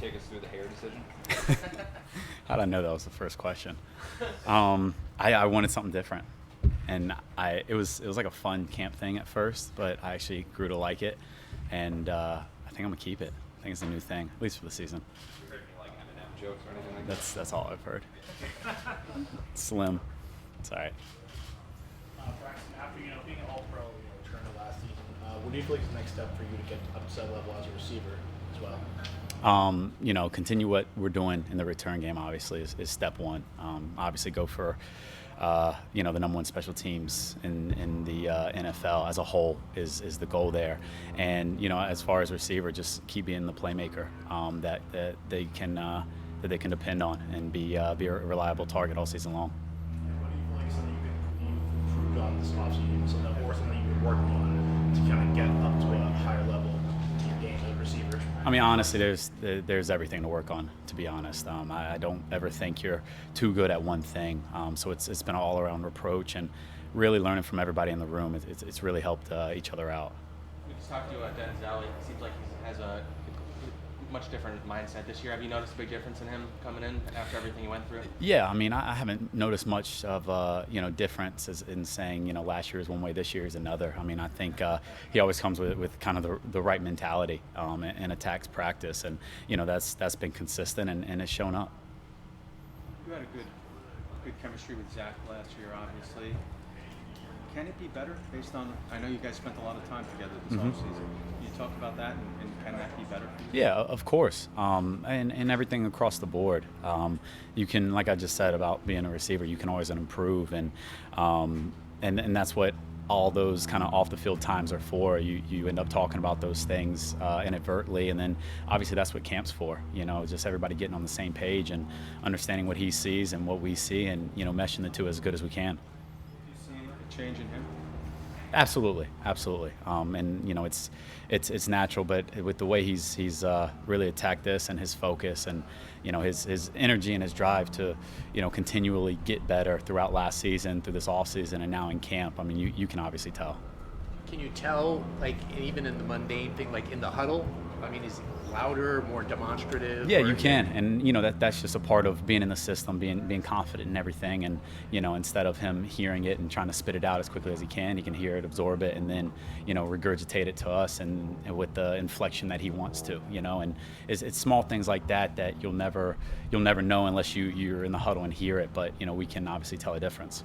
take us through the hair decision? How'd I know that was the first question? I wanted something different, and it was like a fun camp thing at first, but I actually grew to like it, and I think I'm gonna keep it. I think it's a new thing, at least for the season. You heard any like Eminem jokes or anything like that? That's all I've heard. Slim. It's all right. Braxton, after being an All-Pro, return to last season, what do you feel like is the next step for you to get up to that level as a receiver as well? Continue what we're doing in the return game. Obviously, is step one. Obviously, go for the number one special teams in the NFL as a whole is the goal there. And as far as receiver, just keep being the playmaker that they can depend on and be a reliable target all season long. What do you feel like something you've improved on this offseason, or something you've been working on to kind of get up to a higher level in your game as a receiver? I mean, honestly, there's everything to work on, to be honest. I don't ever think you're too good at one thing. So it's been an all-around approach, and really learning from everybody in the room. It's really helped each other out. We just talked to you about Denzel. It seems like he has a much different mindset this year. Have you noticed a big difference in him coming in after everything he went through? Yeah, I mean, I haven't noticed much of difference in saying last year is one way, this year is another. I mean, I think he always comes with kind of the right mentality and attacks practice, and that's been consistent and it's shown up. You had a good chemistry with Zach last year, obviously. Can it be better based on? I know you guys spent a lot of time together this offseason. Can you talk about that, and can that be better for you? Yeah, of course, and everything across the board. You can, like I just said about being a receiver, you can always improve, and that's what all those kind of off the field times are for. You end up talking about those things inadvertently, and then obviously that's what camp's for. Just everybody getting on the same page and understanding what he sees and what we see, and meshing the two as good as we can. Change in him? Absolutely. And it's natural, but with the way he's really attacked this and his focus and his energy and his drive to continually get better throughout last season, through this off season, and now in camp. I mean, you can obviously tell. Can you tell, like, even in the mundane thing, like in the huddle? I mean, is he louder, more demonstrative? Yeah, you can, and that's just a part of being in the system, being confident in everything, and instead of him hearing it and trying to spit it out as quickly as he can hear it, absorb it, and then regurgitate it to us, and with the inflection that he wants to, and it's small things like that you'll never know unless you're in the huddle and hear it, but we can obviously tell a difference.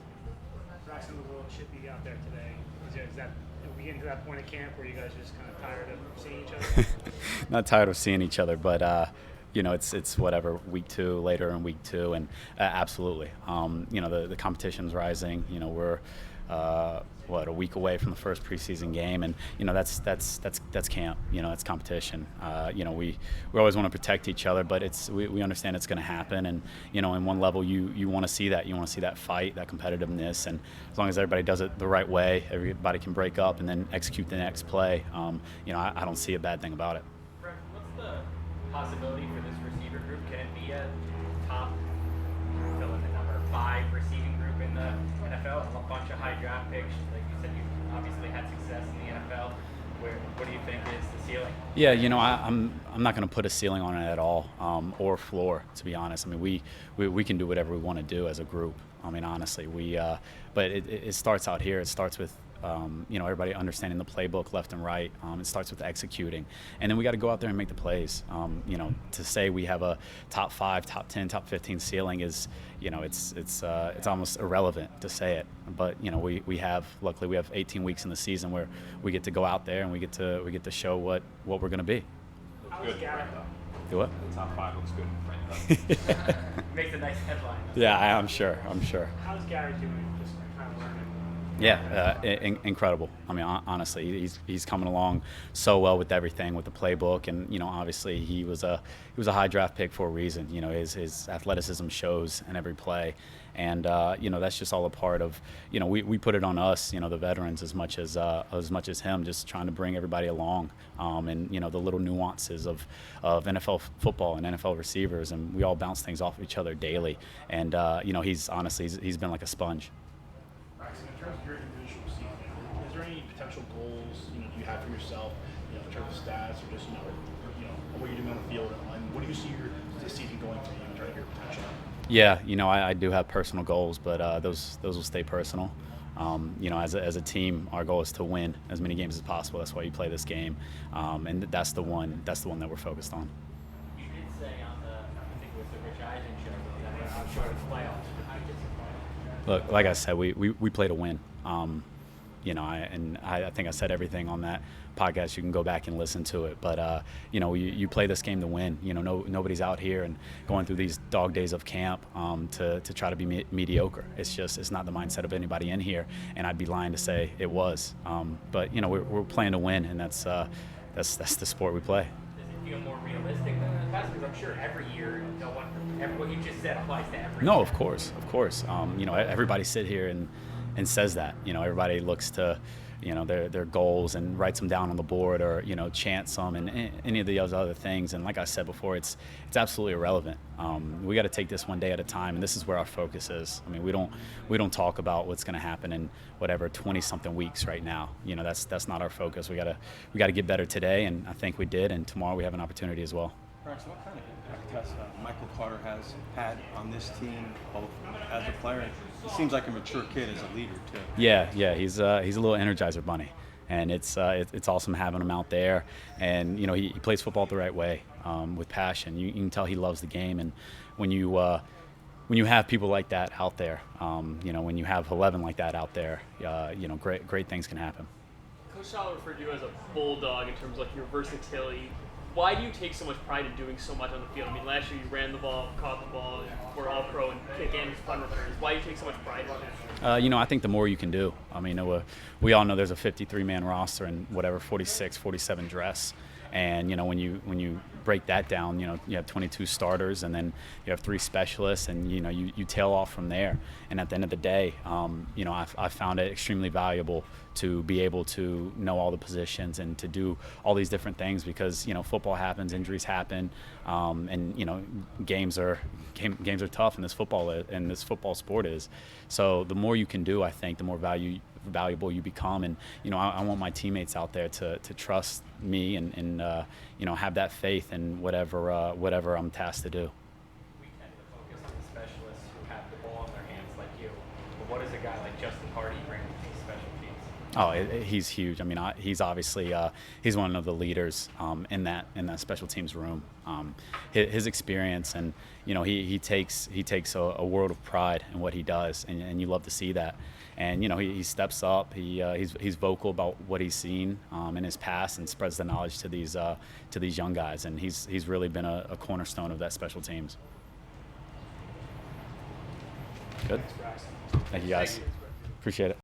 Braxton, the world should be out there today. Is that we getting to that point of camp where you guys are just kind of tired of seeing each other? Not tired of seeing each other, but it's whatever, week 2, later in week 2, and absolutely. The competition's rising. We're a week away from the first preseason game, and that's camp. That's competition. We always want to protect each other, but we understand it's going to happen, and in one level you want to see that. You want to see that fight, that competitiveness, and as long as everybody does it the right way, everybody can break up and then execute the next play. I don't see a bad thing about it. What's the possibility for this receiver group? Can it be a top, fill in the number 5 receiving group in the NFL? A bunch of high draft picks. Like you said, you've obviously had success in the NFL. What do you think is the ceiling? Yeah, I'm not going to put a ceiling on it at all, or floor, to be honest. I mean, we can do whatever we want to do as a group. I mean, honestly, but it starts out here. It starts with everybody understanding the playbook left and right. It starts with executing, and then we got to go out there and make the plays. To say we have a top 5, top 10, top 15 ceiling is, it's almost irrelevant to say it. But luckily we have 18 weeks in the season where we get to go out there and we get to show what we're going to be. How's Garrett? Do what? The top 5 looks good in front. Makes a nice headline. Yeah, I'm sure. How's Garrett doing? Just kind of learning. Yeah, incredible. I mean, honestly, he's coming along so well with everything, with the playbook, and obviously he was a high draft pick for a reason. His athleticism shows in every play, and that's just all a part of. We put it on us, the veterans, as much as him, just trying to bring everybody along, and the little nuances of NFL football and NFL receivers, and we all bounce things off of each other daily, and he's been like a sponge. In terms of your individual season, is there any potential goals you have for yourself, in terms of stats or just what you're doing on the field, and what do you do you see this season going for you in terms of your potential? Yeah, I do have personal goals, but those will stay personal. As a team, our goal is to win as many games as possible. That's why you play this game, and that's the one that we're focused on. You did say on I think it was the Rich Eisen show, though, that we're not short of playoffs. How do you get to the playoffs? Look, like I said, we play to win. I think I said everything on that podcast. You can go back and listen to it. But you play this game to win. Nobody's out here and going through these dog days of camp to try to be mediocre. It's not the mindset of anybody in here, and I'd be lying to say it was. But we're playing to win, and that's the sport we play. Does it feel more realistic than in the past? Because I'm sure every year, what you just said applies to every No, year. of course. Everybody sit here and says that. Everybody looks to their goals and writes them down on the board, or chants them and any of those other things. And like I said before, it's absolutely irrelevant. We got to take this one day at a time, and this is where our focus is. I mean, we don't talk about what's going to happen in whatever 20-something weeks right now. That's not our focus. We got to get better today, and I think we did. And tomorrow we have an opportunity as well. Braxton, what kind of impact has Michael Carter has had on this team, both as a player? He seems like a mature kid as a leader too. Yeah, he's a little Energizer bunny, and it's awesome having him out there. And he plays football the right way, with passion. You can tell he loves the game, and when you have people like that out there, when you have 11 like that out there, great things can happen. Coach Schaller referred to you as a bulldog in terms of your versatility. Why do you take so much pride in doing so much on the field? I mean, last year you ran the ball, caught the ball, were all pro and kick and punt returners. Why do you take so much pride in that? I think the more you can do. I mean, we all know there's a 53-man roster and 46, 47 dress. And when you break that down, you have 22 starters, and then you have 3 specialists, and you tail off from there. And at the end of the day, I found it extremely valuable to be able to know all the positions and to do all these different things, because football happens, injuries happen, and games are tough, and this football sport is. So the more you can do, I think, the more valuable you become. And I want my teammates out there to trust me and have that faith in whatever I'm tasked to do. We tend to focus on the specialists who have the ball in their hands like you. But what does a guy like Justin Hardy bring to these special teams? Oh, he's huge. I mean, he's obviously he's one of the leaders in that special teams room. His experience, and he takes a world of pride in what he does, and you love to see that. And he steps up. He's vocal about what he's seen in his past, and spreads the knowledge to these young guys. And he's really been a cornerstone of that special teams. Good. Thank you, guys. Appreciate it.